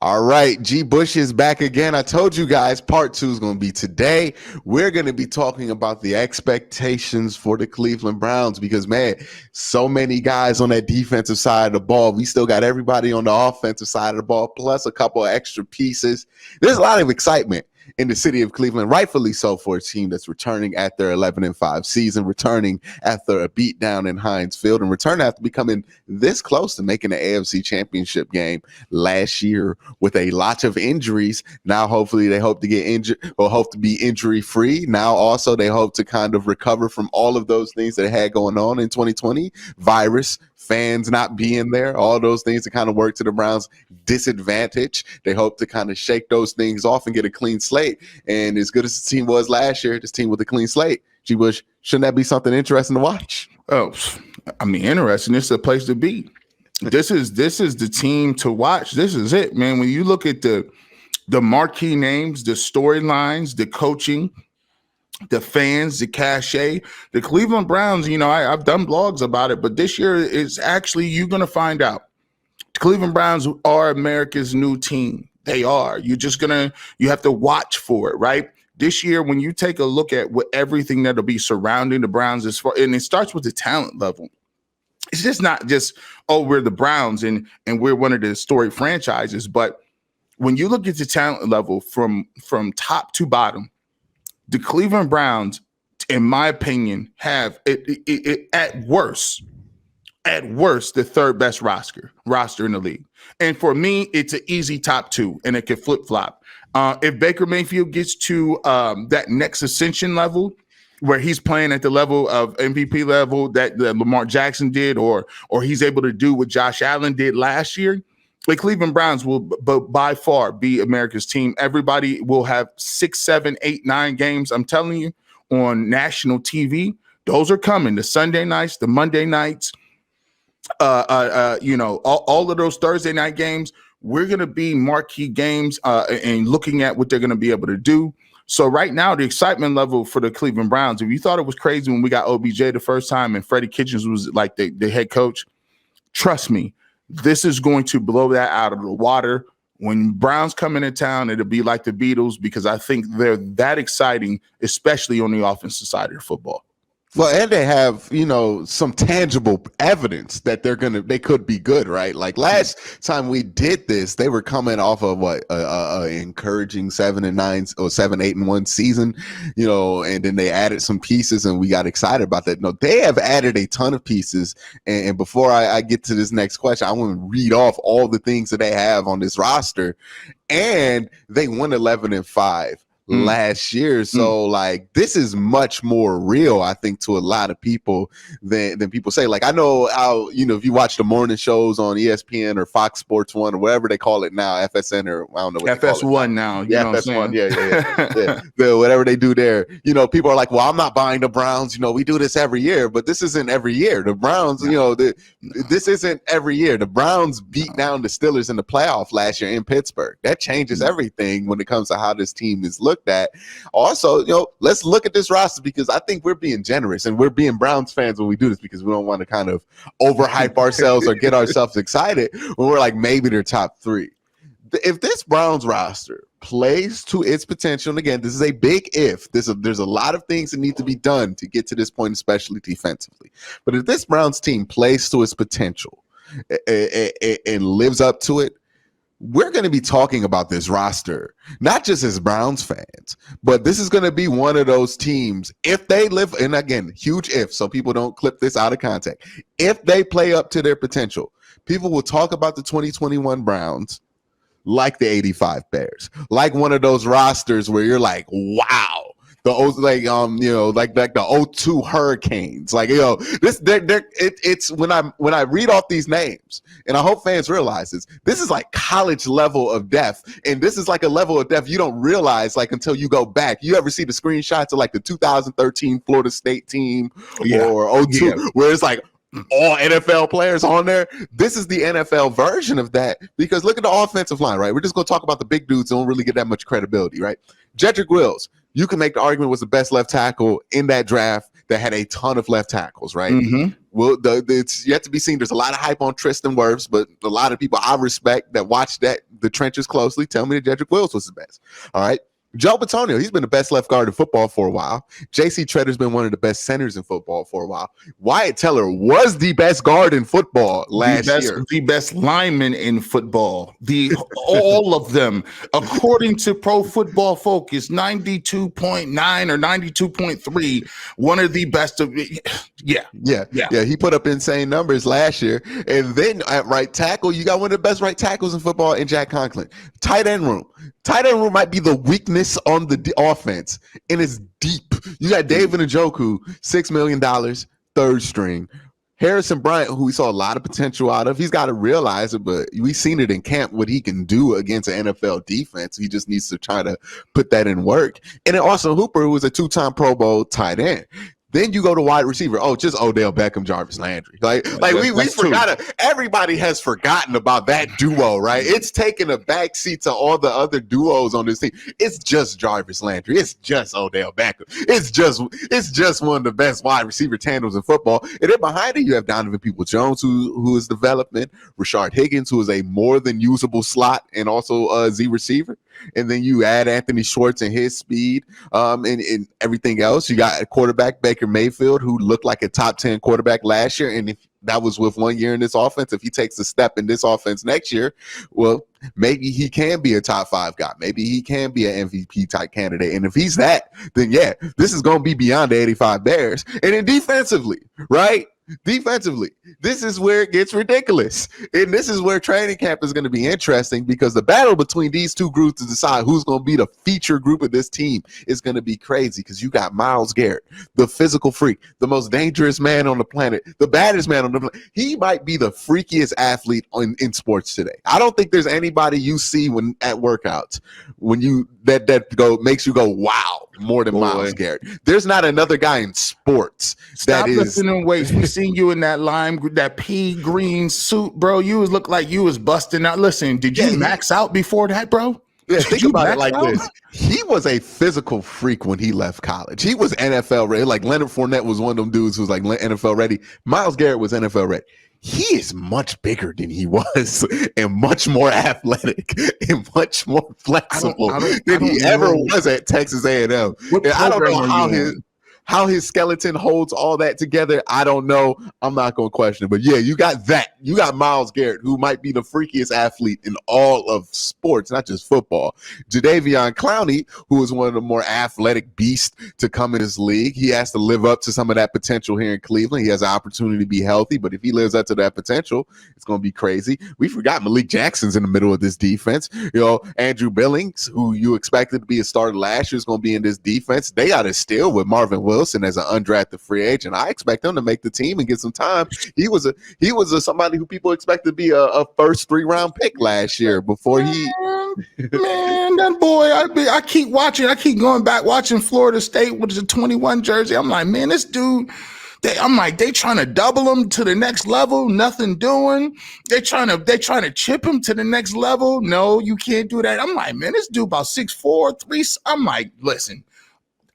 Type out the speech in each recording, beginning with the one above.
All right, G. Bush is back again. I told you guys part 2 is going to be today. We're going to be talking about the expectations for the Cleveland Browns because, man, so many guys on that defensive side of the ball. We still got everybody on the offensive side of the ball, plus a couple of extra pieces. There's a lot of excitement in the city of Cleveland, rightfully so, for a team that's returning at their 11-5 season, returning after a beatdown in Heinz Field, and returning after becoming this close to making the AFC Championship game last year with a lot of injuries. Now, hopefully, they hope to get injured or hope to be injury free. Now, also, they hope to kind of recover from all of those things that they had going on in 2020, virus, fans not being there, all those things that kind of work to the Browns' disadvantage. They hope to kind of shake those things off and get a clean slate. And as good as the team was last year, this team with a clean slate, G. Bush, shouldn't that be something interesting to watch? Oh, I mean, interesting. This is a place to be. This is the team to watch. This is it, man. When you look at the marquee names, the storylines, the coaching, the fans, the cachet, the Cleveland Browns, I've done blogs about it, but this year is actually, you're going to find out. The Cleveland Browns are America's new team. They are. You have to watch for it, right? This year, when you take a look at everything that'll be surrounding the Browns, and it starts with the talent level. It's just not just, we're the Browns and we're one of the storied franchises, but when you look at the talent level from top to bottom, the Cleveland Browns, in my opinion, have it at worst, the third best roster in the league. And for me, it's an easy top 2, and it can flip-flop. If Baker Mayfield gets to that next ascension level, where he's playing at the level of MVP level that Lamar Jackson did, or he's able to do what Josh Allen did last year, the Cleveland Browns will by far be America's team. Everybody will have 6, 7, 8, 9 games, I'm telling you, on national TV. Those are coming. The Sunday nights, the Monday nights, all of those Thursday night games. We're going to be marquee games and looking at what they're going to be able to do. So right now, the excitement level for the Cleveland Browns, if you thought it was crazy when we got OBJ the first time and Freddie Kitchens was like the head coach, trust me, this is going to blow that out of the water. When Browns come into town, it'll be like the Beatles, because I think they're that exciting, especially on the offensive side of the football. Well, and they have, some tangible evidence that they could be good, right? Like last time we did this, they were coming off of encouraging 7-9 or 7-8-1 season, and then they added some pieces and we got excited about that. No, they have added a ton of pieces. And before I get to this next question, I want to read off all the things that they have on this roster. And they won 11-5. Last year. So like this is much more real, I think, to a lot of people than people say. Like I know how, if you watch the morning shows on ESPN or Fox Sports 1 or whatever they call it now, FSN, or I don't know what FS1 now. Yeah, FS1. Yeah. Whatever they do there. People are like, well, I'm not buying the Browns. We do this every year, but this isn't every year. The Browns, this isn't every year. The Browns beat down the Steelers in the playoff last year in Pittsburgh. That changes everything when it comes to how this team is looked at. Also, let's look at this roster, because I think we're being generous and we're being Browns fans when we do this, because we don't want to kind of overhype ourselves or get ourselves excited when we're like, maybe they're top 3. If this Browns roster plays to its potential, and again, this is a big if, there's a lot of things that need to be done to get to this point, especially defensively. But if this Browns team plays to its potential and lives up to it, we're going to be talking about this roster, not just as Browns fans, but this is going to be one of those teams, if they live, and again, huge if, so people don't clip this out of context, if they play up to their potential, people will talk about the 2021 Browns like the 85 Bears, like one of those rosters where you're like, wow. Like the 02 Hurricanes, it's when I read off these names, and I hope fans realize this is like college level of depth, and this is like a level of depth you don't realize like until you go back. You ever see the screenshots of like the 2013 Florida State team or 02 where it's like all NFL players on there? This is the NFL version of that, because look at the offensive line, right? We're just going to talk about the big dudes who don't really get that much credibility, right? Jedrick Wills, you can make the argument was the best left tackle in that draft that had a ton of left tackles, right? Mm-hmm. Well, it's yet to be seen. There's a lot of hype on Tristan Wirfs, but a lot of people I respect that watch the trenches closely tell me that Jedrick Wills was the best. All right. Joe Bitonio, he's been the best left guard in football for a while. J.C. Tretter's been one of the best centers in football for a while. Wyatt Teller was the best guard in football last year. The best lineman in football. All of them, according to Pro Football Focus, 92.9 or 92.3, one of the best of yeah. He put up insane numbers last year. And then at right tackle, you got one of the best right tackles in football in Jack Conklin. Tight end room might be the weakness on the offense, and it's deep. You got David Njoku, $6 million, third string. Harrison Bryant, who we saw a lot of potential out of, he's got to realize it, but we've seen it in camp what he can do against an NFL defense. He just needs to try to put that in work. And then Austin Hooper, who was a 2-time Pro Bowl tight end. Then you go to wide receiver. Oh, just Odell Beckham, Jarvis Landry. We forgot. Everybody has forgotten about that duo, right? It's taken a backseat to all the other duos on this team. It's just Jarvis Landry. It's just Odell Beckham. It's just one of the best wide receiver tandems in football. And then behind it, you have Donovan Peoples-Jones, who is development. Rashard Higgins, who is a more than usable slot and also a Z receiver. And then you add Anthony Schwartz and his speed and everything else. You got a quarterback, Baker Mayfield, who looked like a top 10 quarterback last year. And if that was with 1 year in this offense, if he takes a step in this offense next year, well, maybe he can be a top 5 guy. Maybe he can be an MVP type candidate. And if he's that, then yeah, this is going to be beyond the 85 Bears. And then defensively, right? Defensively, this is where it gets ridiculous. And this is where training camp is going to be interesting, because the battle between these two groups to decide who's going to be the feature group of this team is going to be crazy, because you got Myles Garrett, the physical freak, the most dangerous man on the planet, the baddest man on the planet. He might be the freakiest athlete in sports today. I don't think there's anybody you see when at workouts when you makes you go wow more than Myles Garrett. There's not another guy in sports Stop lifting weights. We seen you in that pea green suit, bro. You look like you was busting out. Listen, did you max out before that, bro? Yeah, think about it like this. He was a physical freak when he left college. He was NFL ready. Like Leonard Fournette was one of them dudes who was like NFL ready. Myles Garrett was NFL ready. He is much bigger than he was, and much more athletic, and much more flexible than he ever was at Texas A&M. I don't know how his skeleton holds all that together. I don't know. I'm not going to question it. But yeah, you got that. You got Myles Garrett, who might be the freakiest athlete in all of sports, not just football. Jadeveon Clowney, who is one of the more athletic beasts to come in this league. He has to live up to some of that potential here in Cleveland. He has an opportunity to be healthy, but if he lives up to that potential, it's going to be crazy. We forgot Malik Jackson's in the middle of this defense. Andrew Billings, who you expected to be a starter last year, is going to be in this defense. They got to steal with Marvin Wilson as an undrafted free agent. I expect him to make the team and get some time. He was somebody who people expected to be a first 3-round pick last year before he. Man, that boy, I keep watching. I keep going back watching Florida State with the 21 jersey. I'm like, man, this dude. They trying to double him to the next level. Nothing doing. They trying to chip him to the next level. No, you can't do that. I'm like, man, this dude about 6'4", 3. I'm like, listen.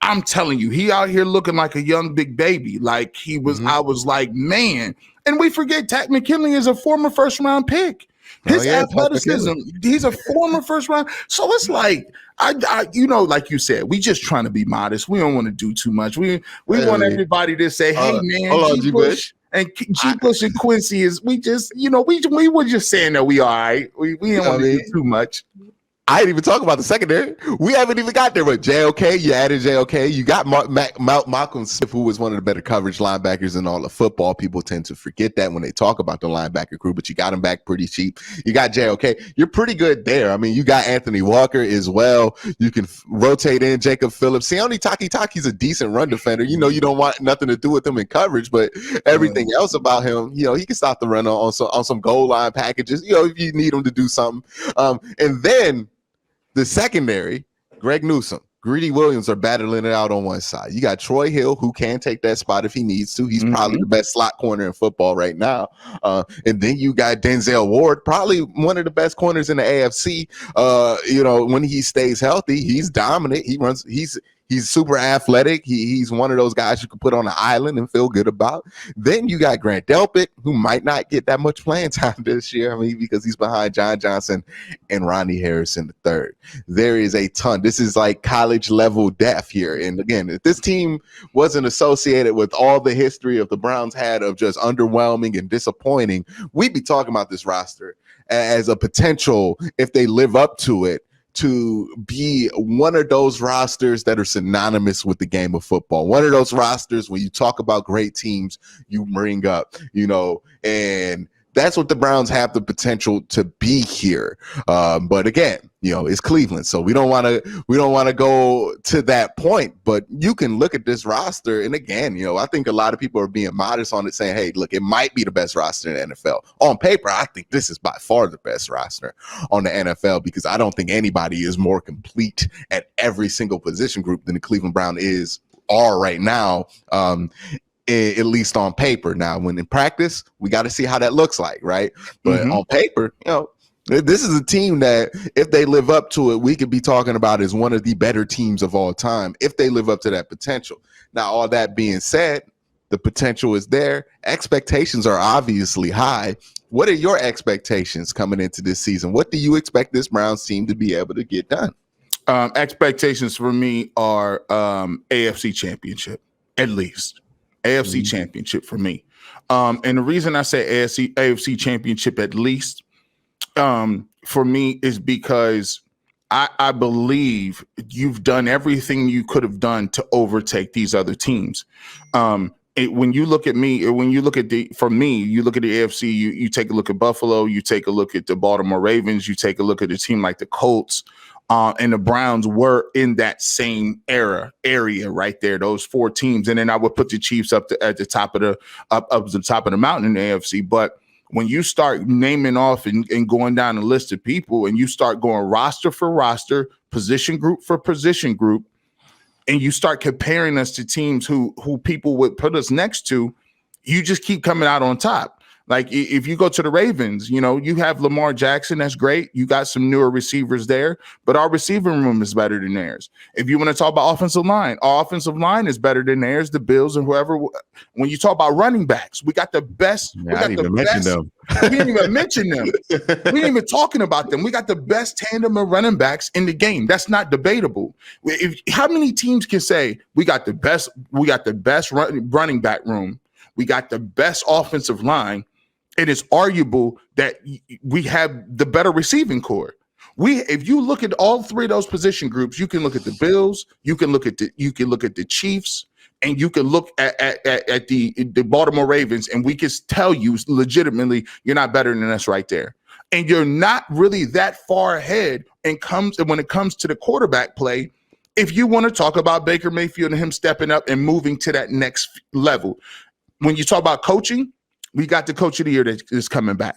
I'm telling you, he out here looking like a young big baby. Like he was, I was like, man. And we forget Takk McKinley is a former first-round pick. His athleticism, he's a former first-round. So it's like, I like you said, we just trying to be modest. We don't want to do too much. We want everybody to say, hey, man, G. Bush. And G. Bush and Quincy we were just saying that we all right. We didn't want to do too much. I didn't even talk about the secondary. We haven't even got there, but JOK, you added JOK. You got Malcolm Smith, who was one of the better coverage linebackers in all of football. People tend to forget that when they talk about the linebacker crew, but you got him back pretty cheap. You got JOK. You're pretty good there. I mean, you got Anthony Walker as well. You can rotate in Jacob Phillips. Sione Taki's a decent run defender. You don't want nothing to do with him in coverage, but everything else about him, he can stop the run on some goal line packages, if you need him to do something. And then the secondary, Greg Newsome, Greedy Williams are battling it out on one side. You got Troy Hill, who can take that spot if he needs to. He's probably the best slot corner in football right now. And then you got Denzel Ward, probably one of the best corners in the AFC. When he stays healthy, he's dominant. He's super athletic. He's one of those guys you can put on an island and feel good about. Then you got Grant Delpit, who might not get that much playing time this year. I mean, because he's behind John Johnson and Ronnie Harrison III. There is a ton. This is like college level depth here. And again, if this team wasn't associated with all the history of the Browns had of just underwhelming and disappointing, we'd be talking about this roster as a potential, if they live up to it, to be one of those rosters that are synonymous with the game of football. One of those rosters when you talk about great teams, you bring up, and that's what the Browns have the potential to be here. But again, it's Cleveland, so we don't want to go to that point. But you can look at this roster, and again, I think a lot of people are being modest on it, saying, "Hey, look, it might be the best roster in the NFL." On paper, I think this is by far the best roster on the NFL because I don't think anybody is more complete at every single position group than the Cleveland Browns are right now. At least on paper. Now, when in practice, we got to see how that looks like, right? But on paper, this is a team that if they live up to it, we could be talking about as one of the better teams of all time if they live up to that potential. Now, all that being said, the potential is there. Expectations are obviously high. What are your expectations coming into this season? What do you expect this Browns team to be able to get done? Expectations for me are AFC Championship, at least. AFC Championship for me. And the reason I say AFC Championship at least for me is because I believe you've done everything you could have done to overtake these other teams. When you look at me, you look at the AFC, you take a look at Buffalo, you take a look at the Baltimore Ravens, you take a look at a team like the Colts. And the Browns were in that same area right there, those four teams. And then I would put the Chiefs at the top of the mountain in the AFC. But when you start naming off and going down a list of people and you start going roster for roster, position group for position group, and you start comparing us to teams who people would put us next to, you just keep coming out on top. Like if you go to the Ravens, you have Lamar Jackson. That's great. You got some newer receivers there, but our receiving room is better than theirs. If you want to talk about offensive line, our offensive line is better than theirs, the Bills and whoever. When you talk about running backs, we got the best. I didn't even mention them. We didn't even mention them. We ain't even talking about them. We got the best tandem of running backs in the game. That's not debatable. How many teams can say we got the best running back room? We got the best offensive line. It is arguable that we have the better receiving core. If you look at all three of those position groups, you can look at the Bills, you can look at the Chiefs, and you can look at the Baltimore Ravens, and we can tell you legitimately you're not better than us right there. And you're not really that far ahead when it comes to the quarterback play. If you want to talk about Baker Mayfield and him stepping up and moving to that next level, when you talk about coaching, we got the coach of the year that is coming back.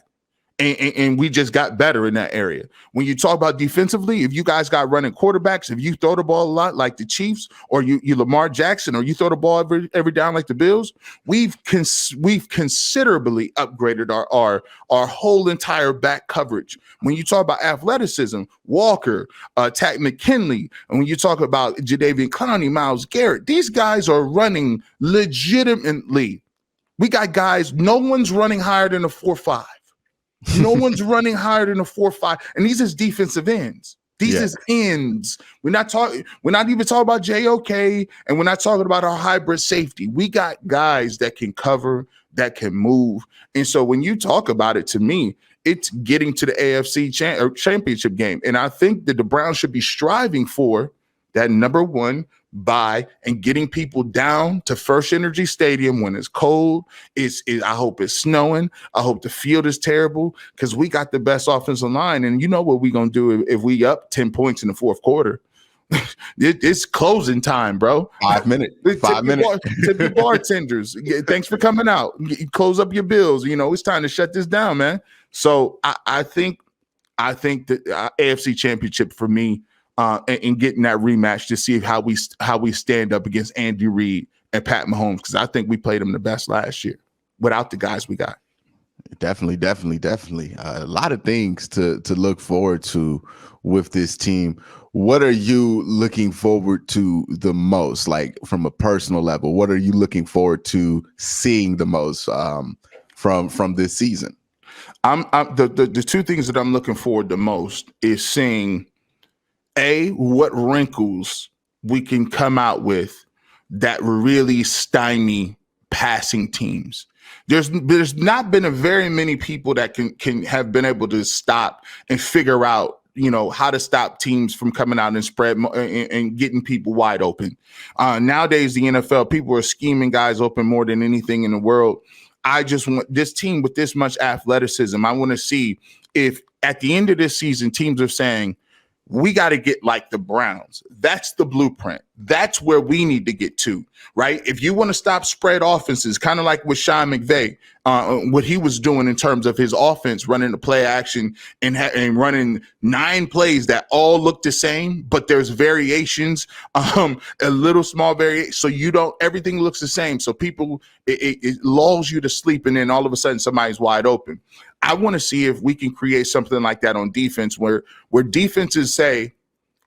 And we just got better in that area. When you talk about defensively, if you guys got running quarterbacks, if you throw the ball a lot like the Chiefs, or you Lamar Jackson, or you throw the ball every down like the Bills, we've considerably upgraded our whole entire back coverage. When you talk about athleticism, Walker, Takk McKinley, and when you talk about Jadeveon Clowney, Myles Garrett, these guys are running legitimately. We got guys, no one's running higher than a 4.5. No one's running higher than a 4.5. And these is defensive ends. These is ends. We're not even talking about JOK, and we're not talking about our hybrid safety. We got guys that can cover, that can move. And so when you talk about it, to me, it's getting to the AFC championship game. And I think that the Browns should be striving for that number one bye and getting people down to First Energy Stadium when it's cold. I hope it's snowing. I hope the field is terrible, because we got the best offensive line. And you know what we're going to do if we up 10 points in the fourth quarter? It's closing time, bro. 5 minutes. Tip your bartenders. Thanks for coming out. Close up your bills. It's time to shut this down, man. So I think that AFC Championship for me, and getting that rematch to see how we stand up against Andy Reid and Pat Mahomes, because I think we played them the best last year without the guys we got. Definitely. A lot of things to look forward to with this team. What are you looking forward to the most, like from a personal level? What are you looking forward to seeing the most from this season? The two things that I'm looking forward the most is seeing what wrinkles we can come out with that really stymie passing teams. There's not been a very many people that can have been able to stop and figure out, how to stop teams from coming out and spread and getting people wide open. Nowadays, the NFL, people are scheming guys open more than anything in the world. I just want this team with this much athleticism. I want to see if at the end of this season, teams are saying, we got to get like the Browns. That's the blueprint. That's where we need to get to, right? If you want to stop spread offenses, kind of like with Sean McVay, what he was doing in terms of his offense, running the play action and running 9 plays that all look the same, but there's variations, a little small variation. So everything looks the same. So people, it lulls you to sleep, and then all of a sudden somebody's wide open. I want to see if we can create something like that on defense where defenses say,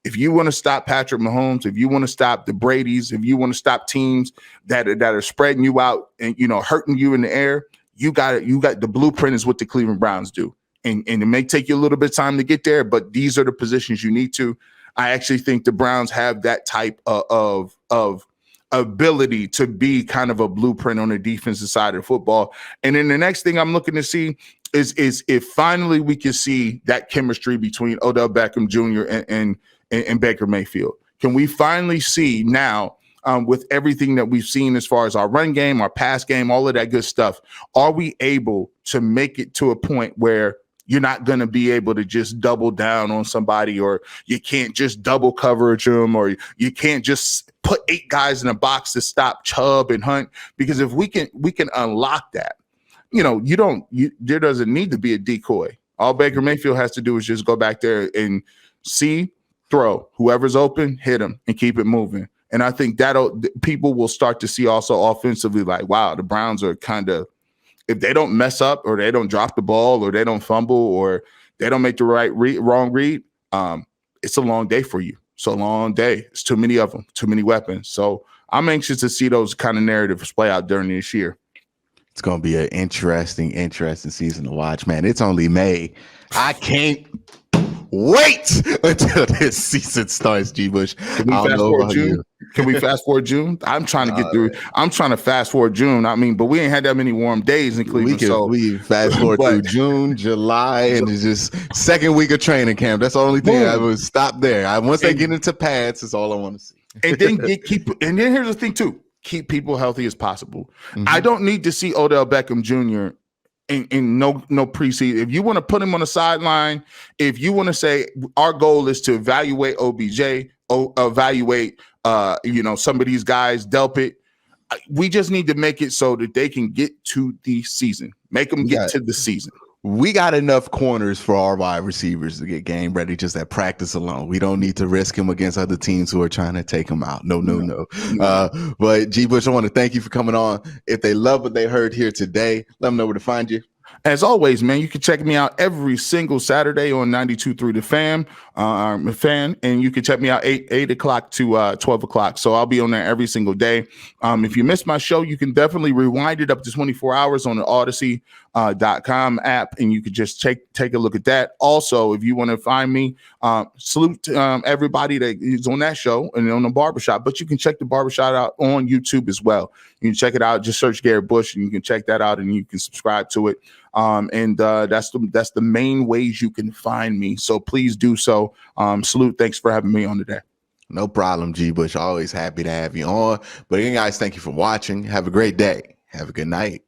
if you want to stop Patrick Mahomes, if you want to stop the Bradys, if you want to stop teams that are spreading you out and, hurting you in the air, you got the blueprint is what the Cleveland Browns do. And it may take you a little bit of time to get there, but these are the positions you need to. I actually think the Browns have that type of ability to be kind of a blueprint on the defensive side of football. And then the next thing I'm looking to see is if finally we can see that chemistry between Odell Beckham Jr. and Baker Mayfield. Can we finally see now, with everything that we've seen as far as our run game, our pass game, all of that good stuff, are we able to make it to a point where you're not going to be able to just double down on somebody, or you can't just double coverage them, or you can't just put 8 guys in a box to stop Chubb and Hunt? Because if we can unlock that, there doesn't need to be a decoy. All Baker Mayfield has to do is just go back there and throw. Whoever's open, hit them and keep it moving. And I think people will start to see also offensively, like, wow, the Browns are kind of, if they don't mess up or they don't drop the ball or they don't fumble or they don't make the wrong read, it's a long day for you. It's a long day. It's too many of them, too many weapons. So I'm anxious to see those kind of narratives play out during this year. It's going to be an interesting season to watch, man. It's only May. I can't wait until this season starts, G. Bush. Can we fast forward June? I'm trying to get through. I'm trying to fast forward June. I mean, but we ain't had that many warm days in Cleveland. We fast forward through June, July, and it's just second week of training camp. That's the only thing I would stop there. Once they get into pads, that's all I want to see. And then and then here's the thing too. Keep people healthy as possible. Mm-hmm. I don't need to see Odell Beckham Jr. in no preseason. If you want to put him on the sideline, if you want to say our goal is to evaluate OBJ, evaluate some of these guys, Delpit, we just need to make it so that they can get to the season. Make them get to the season. We got enough corners for our wide receivers to get game ready just at practice alone. We don't need to risk him against other teams who are trying to take him out. No. But G. Bush, I want to thank you for coming on. If they love what they heard here today, let them know where to find you. As always, man, you can check me out every single Saturday on 92.3 The Fan, and you can check me out 8 o'clock to 12 o'clock. So I'll be on there every single day. If you missed my show, you can definitely rewind it up to 24 hours on the Odyssey.com app, and you can just take a look at that. Also, if you want to find me, salute everybody that is on that show and on the barbershop, but you can check the barbershop out on YouTube as well. You can check it out. Just search Garrett Bush, and you can check that out, and you can subscribe to it. That's the main ways you can find me. So please do so. Salute. Thanks for having me on today. No problem, G. Bush. Always happy to have you on. But again, guys, thank you for watching. Have a great day. Have a good night.